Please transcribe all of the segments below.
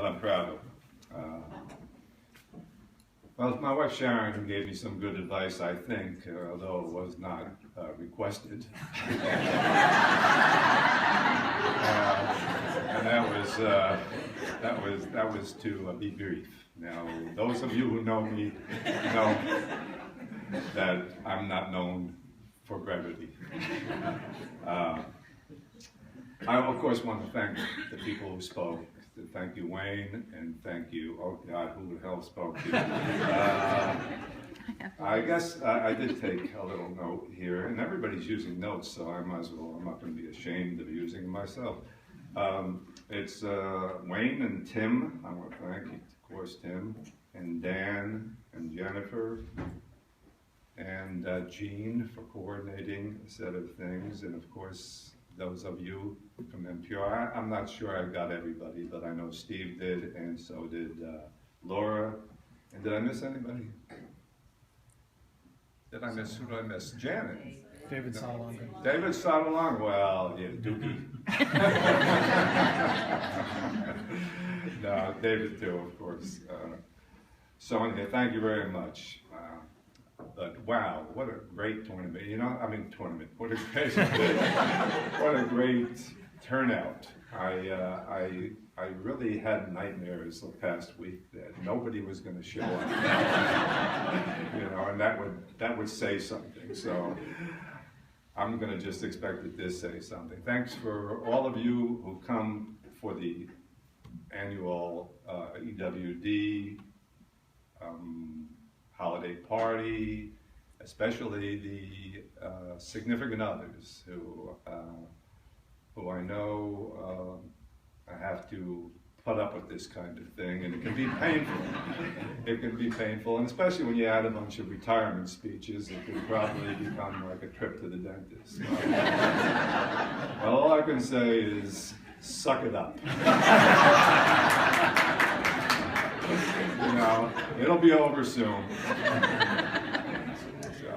but I'm proud of. Well, my wife Sharon gave me some good advice, I think, although it was not requested. And that was to be brief. Now, those of you who know me know that I'm not known for brevity. I, of course, want to thank the people who spoke. Thank you, Wayne, and thank you, oh God, who the hell spoke to you? I guess I did take a little note here, and everybody's using notes, so I might as well, I'm not going to be ashamed of using them myself. It's Wayne and Tim, I want to thank, of course, Tim, and Dan, and Jennifer, and Jean for coordinating a set of things, and of course, those of you from NPR. I'm not sure I got everybody, but I know Steve did, and so did Laura. And did I miss anybody? Who did I miss? Janet. David Sotalonga. David Sotalonga, well, yeah, Dookie. No, David too, of course. So anyway, thank you very much. But wow, what a great tournament! You know, I mean tournament. What a great, what a great turnout. I really had nightmares the past week that nobody was going to show up. You know, and that would say something. So I'm going to just expect it to say something. Thanks for all of you who come for the annual EWD. Holiday party, especially the significant others who I know I have to put up with this kind of thing, and it can be painful. It can be painful, and especially when you add a bunch of retirement speeches, it could probably become like a trip to the dentist. Well, all I can say is, suck it up. You know, it'll be over soon. So,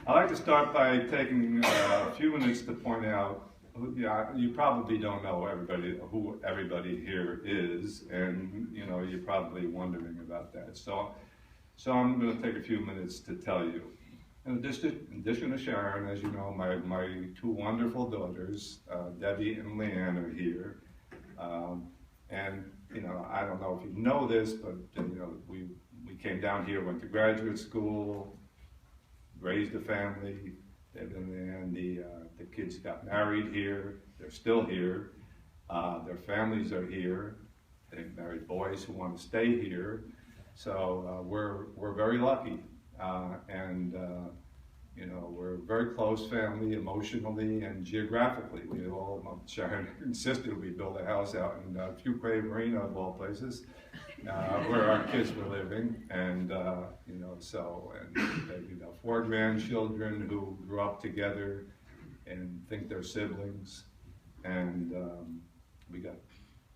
I'd like to start by taking a few minutes to point out, you probably don't know who everybody here is, and you know, you're probably wondering about that. So I'm going to take a few minutes to tell you. In addition to Sharon, as you know, my two wonderful daughters, Debbie and Leanne, are here. And you know, I don't know if you know this, but you know, we came down here, went to graduate school, raised a family, and the kids got married here. They're still here. Their families are here. They've married boys who want to stay here. So we're very lucky, and you know, we're a very close family emotionally and geographically. We all, Sharon insisted we build a house out in Fuquay Marina, of all places, where our kids were living. And, you know, so, and you know, 4 grandchildren who grew up together and think they're siblings. And we got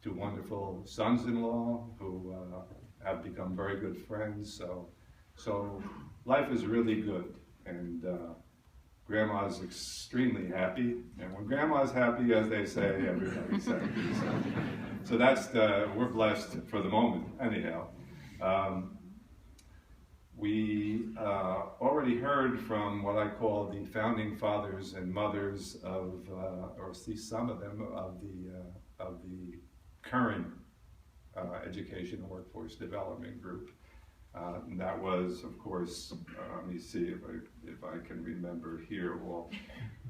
2 wonderful sons-in-law who have become very good friends. So life is really good. And Grandma's extremely happy, and when Grandma's happy, as they say, everybody's happy. So that's we're blessed for the moment, anyhow. We already heard from what I call the founding fathers and mothers of, or see some of them, of the current Education and Workforce Development Group. And that was, of course, let me see if I can remember here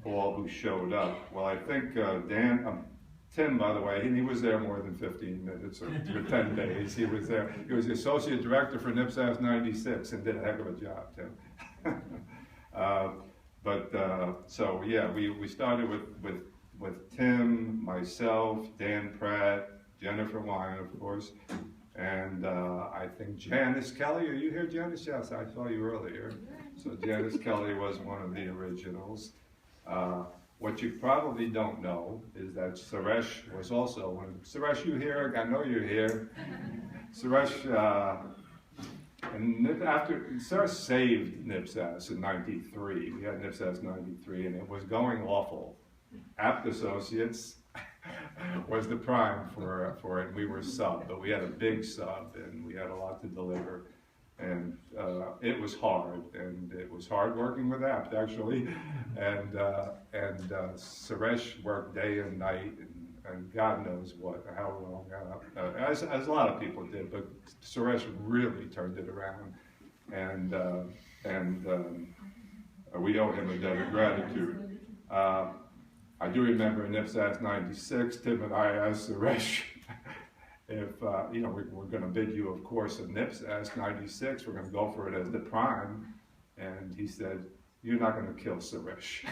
all who showed up. Well, I think Tim, by the way, he was there more than 15 minutes or 10 days. He was there. He was the associate director for NIPSAS 96 and did a heck of a job, Tim. So yeah, we started with Tim, myself, Dan Pratt, Jennifer Wine, of course. And I think Janice Kelly, are you here, Janice? Yes, I saw you earlier. So Janice Kelly was one of the originals. What you probably don't know is that Suresh was also one. Suresh, you here? I know you're here. Suresh, and Suresh saved NIPSAS in '93. We had NIPSAS '93, and it was going awful. Apt Associates was the prime for it. We were sub, but we had a big sub, and we had a lot to deliver. And it was hard, and it was hard working with Apt, actually. And Suresh worked day and night, and God knows how long, as a lot of people did, but Suresh really turned it around. And we owe him a debt of gratitude. I do remember in NIPSAS 96, Tim and I asked Suresh if, we're going to bid you, of course, a NIPSAS 96, we're going to go for it as the prime. And he said, "You're not going to kill Suresh."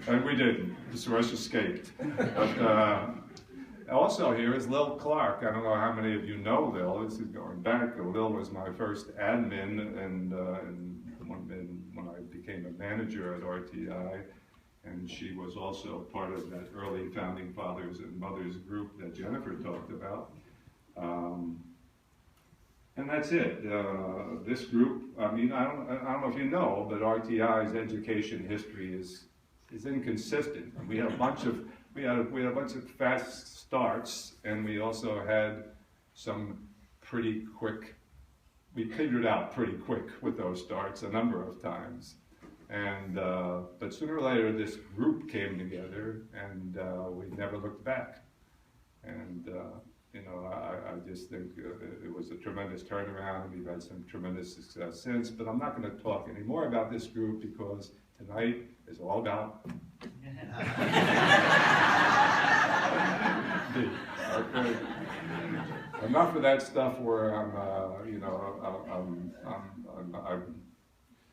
and we didn't. Suresh escaped. But also here is Lil Clark. I don't know how many of you know Lil. This is going back. Lil was my first admin, and when I became a manager at RTI, and she was also part of that early founding fathers and mothers group that Jennifer talked about. And that's it. This group, I mean, I don't know if you know, but RTI's education history is inconsistent. And we had a bunch of fast starts, and we also had some pretty quick. We figured out pretty quick with those starts a number of times. And but sooner or later, this group came together, and we never looked back. And I just think it was a tremendous turnaround. We've had some tremendous success since, but I'm not going to talk any more about this group because tonight is all about me. Okay. Enough of that stuff where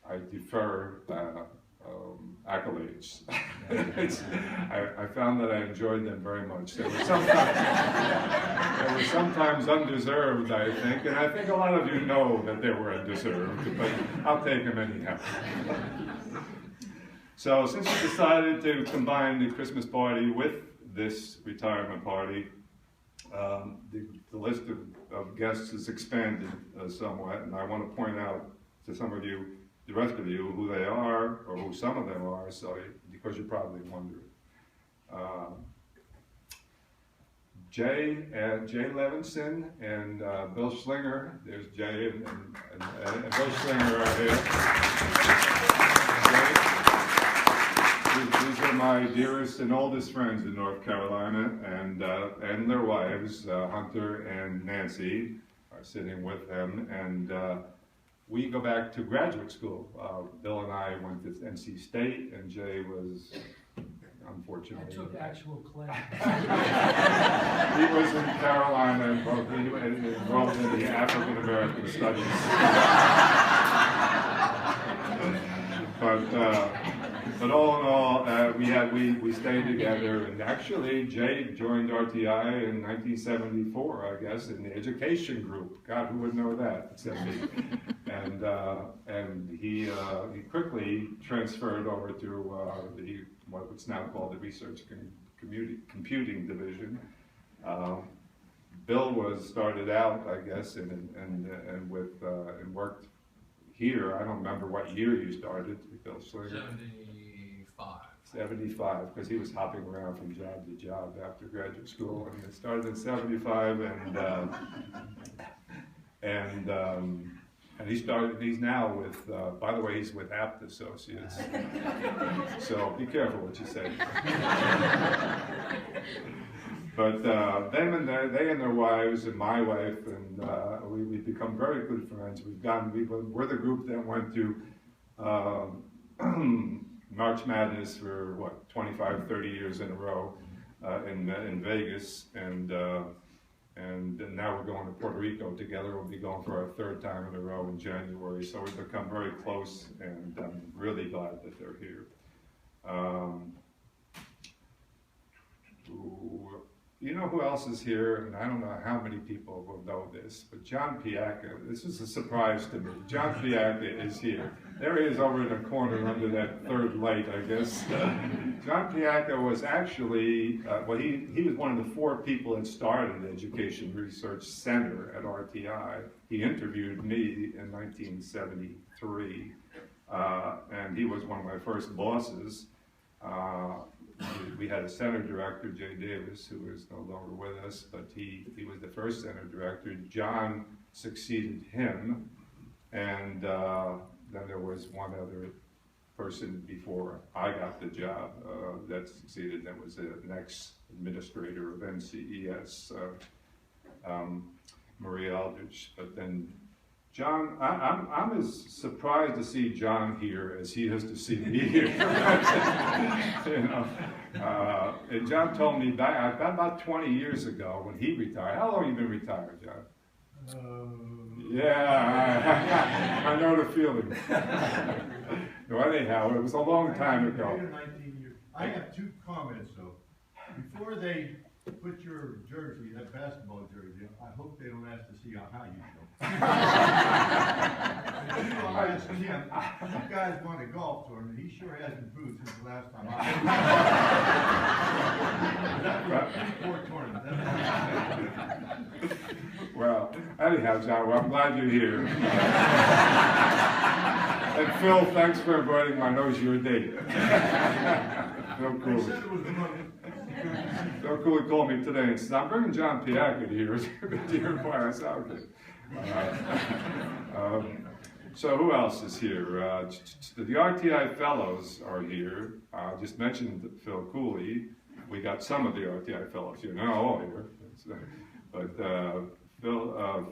I defer accolades. I found that I enjoyed them very much. They were sometimes undeserved, I think, and I think a lot of you know that they were undeserved, but I'll take them anyhow. So since we decided to combine the Christmas party with this retirement party, the list of guests is expanded somewhat, and I want to point out to some of you, the rest of you, who they are, or who some of them are, because you're probably wondering. Jay Levinson and Bill Schlinger. There's Jay and Bill Schlinger are here. These are my dearest and oldest friends in North Carolina, and their wives, Hunter and Nancy, are sitting with them, and we go back to graduate school. Bill and I went to NC State, and Jay was, unfortunately, I took actual class. He was in Carolina, enrolled in the African American Studies. But all in all, we stayed together, and actually Jay joined RTI in 1974, I guess, in the education group. God, who would know that except me? And he quickly transferred over to what's now called the Research Computing Division. Bill started out, I guess, and worked here. I don't remember what year you started, Bill Schlinger. 75, because he was hopping around from job to job after graduate school, and it started in 75, and he's now with, by the way, he's with Apt Associates, so be careful what you say. But they and their wives and my wife, and we've become very good friends. We're the group that went to March Madness for 25, 30 years in a row in Vegas, and now we're going to Puerto Rico together. We'll be going for our third time in a row in January, so we've become very close, and I'm really glad that they're here. You know who else is here, and I don't know how many people will know this, but John Piacca, this is a surprise to me. John Piacca is here. There he is over in the corner under that third light, I guess. John Piacca was actually, he was one of the 4 people that started the Education Research Center at RTI. He interviewed me in 1973, and he was one of my first bosses. We had a center director, Jay Davis, who is no longer with us, but he was the first center director. John succeeded him, and then there was one other person before I got the job that succeeded. That was the next administrator of NCES, Maria Aldrich. But then John, I'm as surprised to see John here as he is to see me here. You know, and John told me back about 20 years ago when he retired. How long have you been retired, John? Yeah, I know the feeling. Well, anyhow, it was a long time ago. 19 years. I have two comments though. Before they put your jersey, that basketball jersey, I hope they don't ask to see how high you go. You guys won a golf tournament. He sure has improved since the last time I Well, anyhow, John, well, I'm glad you're here. And Phil, thanks for inviting me. I know it's your date. Phil Cooley. Phil Cooley called me today and said, I'm bringing John Piackett here to your class. Okay. So who else is here? The RTI Fellows are here. I just mentioned Phil Cooley. We got some of the RTI Fellows here, not all here. But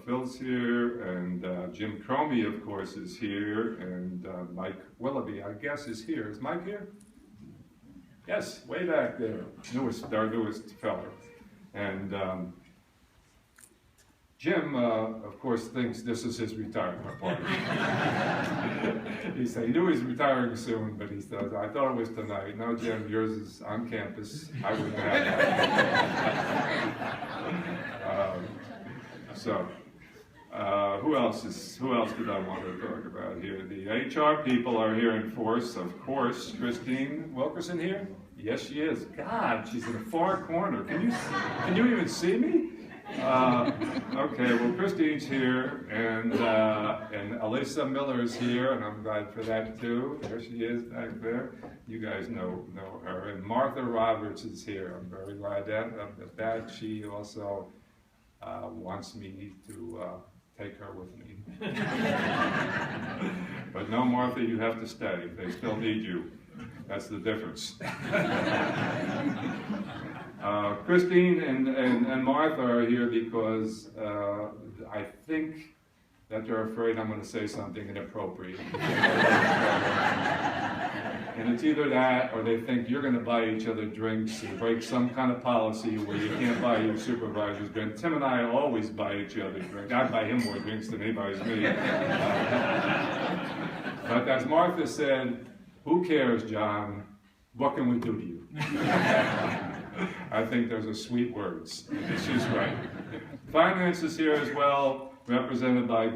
Phil's here, and Jim Cromie, of course, is here, and Mike Willoughby, I guess, is here. Is Mike here? Yes, way back there, our newest fellow. And Jim, of course, thinks this is his retirement party. He said he knew he was retiring soon, but he said, I thought it was tonight. No, Jim, yours is on campus. I wouldn't have that. Who else did I want to talk about here? The HR people are here in force, of course. Christine Wilkerson here? Yes, she is. God, she's in the far corner. Can you even see me? Okay, well, Christine's here, and Alyssa Miller is here, and I'm glad for that too. There she is back there. You guys know her. And Martha Roberts is here. I'm very glad that she also wants me to take her with me. But no, Martha, you have to stay. They still need you. That's the difference. Christine and Martha are here because I think that they're afraid I'm going to say something inappropriate. And it's either that or they think you're going to buy each other drinks and break some kind of policy where you can't buy your supervisor's drink. Tim and I always buy each other drinks. I buy him more drinks than he buys me. But as Martha said, who cares, John? What can we do to you? I think those are sweet words. She's right. Finance is here as well, represented by